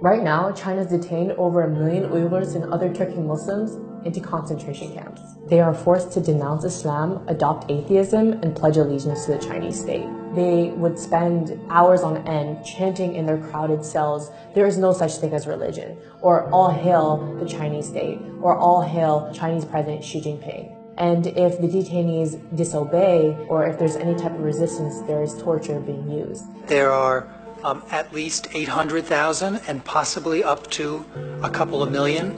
Right now, China's detained over 1 million Uyghurs and other Turkic Muslims into concentration camps. They are forced to denounce Islam, adopt atheism, and pledge allegiance to the Chinese state. They would spend hours on end chanting in their crowded cells, "There is no such thing as religion," or "All hail the Chinese state," or "All hail Chinese President Xi Jinping." And if the detainees disobey, or if there's any type of resistance, there is torture being used. There are at least 800,000 and possibly up to a couple of million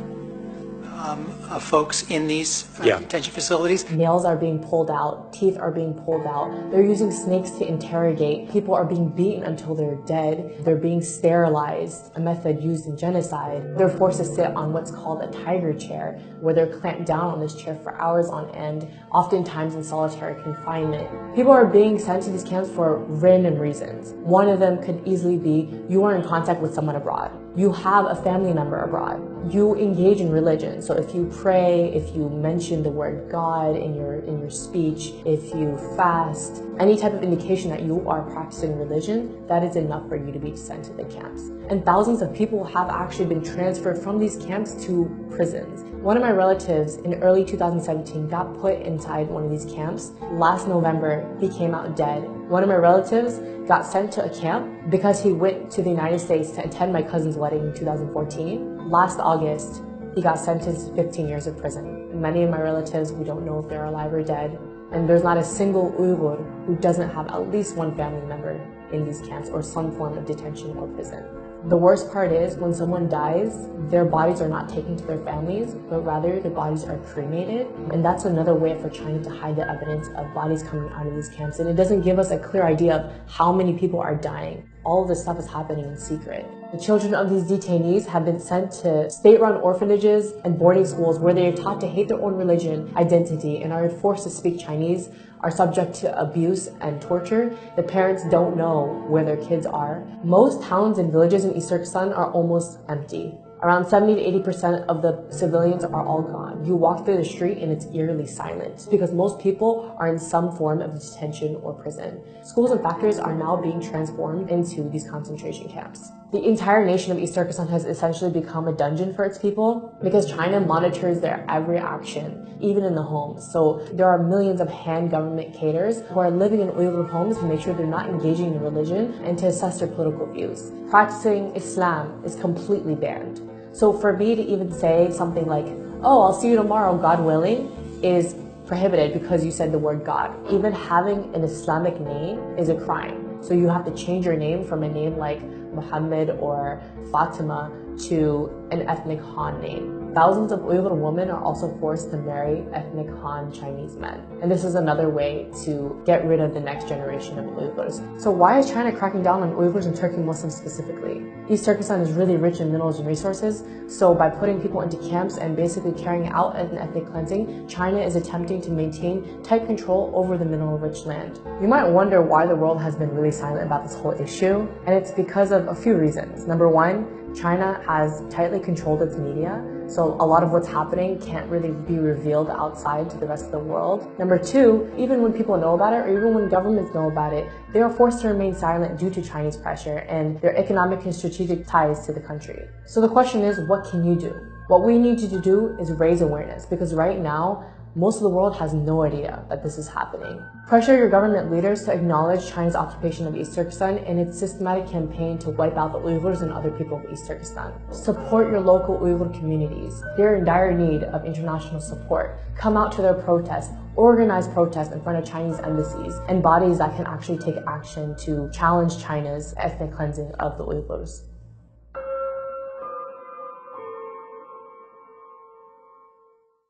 folks in these detention facilities. Nails are being pulled out, teeth are being pulled out. They're using snakes to interrogate. People are being beaten until they're dead. They're being sterilized, a method used in genocide. They're forced to sit on what's called a tiger chair, where they're clamped down on this chair for hours on end, oftentimes in solitary confinement. People are being sent to these camps for random reasons. One of them could easily be you are in contact with someone abroad. You have a family member abroad. You engage in religion. So if you pray, if you mention the word God in your speech, if you fast, any type of indication that you are practicing religion, that is enough for you to be sent to the camps. And thousands of people have actually been transferred from these camps to prisons. One of my relatives in early 2017 got put inside one of these camps. Last November, he came out dead. One of my relatives got sent to a camp because he went to the United States to attend my cousin's wedding in 2014. Last August, he got sentenced to 15 years of prison. Many of my relatives, we don't know if they're alive or dead. And there's not a single Uyghur who doesn't have at least one family member in these camps or some form of detention or prison. The worst part is when someone dies, their bodies are not taken to their families, but rather their bodies are cremated. And that's another way for China to hide the evidence of bodies coming out of these camps. And it doesn't give us a clear idea of how many people are dying. All of this stuff is happening in secret. The children of these detainees have been sent to state-run orphanages and boarding schools where they are taught to hate their own religion, identity, and are forced to speak Chinese, are subject to abuse and torture. The parents don't know where their kids are. Most towns and villages in East Turkestan are almost empty. Around 70 to 80% of the civilians are all gone. You walk through the street and it's eerily silent because most people are in some form of detention or prison. Schools and factories are now being transformed into these concentration camps. The entire nation of East Turkestan has essentially become a dungeon for its people because China monitors their every action, even in the homes. So there are millions of Han government cadres who are living in Uyghur homes to make sure they're not engaging in religion and to assess their political views. Practicing Islam is completely banned. So for me to even say something like, "Oh, I'll see you tomorrow, God willing," is prohibited because you said the word God. Even having an Islamic name is a crime. So you have to change your name from a name like Muhammad or Fatima to an ethnic Han name. Thousands of Uyghur women are also forced to marry ethnic Han Chinese men. And this is another way to get rid of the next generation of Uyghurs. So why is China cracking down on Uyghurs and Turkic Muslims specifically? East Turkestan is really rich in minerals and resources, so by putting people into camps and basically carrying out an ethnic cleansing, China is attempting to maintain tight control over the mineral-rich land. You might wonder why the world has been really silent about this whole issue, and it's because of a few reasons. Number one, China has tightly controlled its media, so a lot of what's happening can't really be revealed outside to the rest of the world. Number two, even when people know about it, or even when governments know about it, they are forced to remain silent due to Chinese pressure and their economic and strategic ties to the country. So the question is, what can you do? What we need you to do is raise awareness, because right now, most of the world has no idea that this is happening. Pressure your government leaders to acknowledge China's occupation of East Turkestan and its systematic campaign to wipe out the Uyghurs and other people of East Turkestan. Support your local Uyghur communities. They're in dire need of international support. Come out to their protests. Organize protests in front of Chinese embassies and bodies that can actually take action to challenge China's ethnic cleansing of the Uyghurs.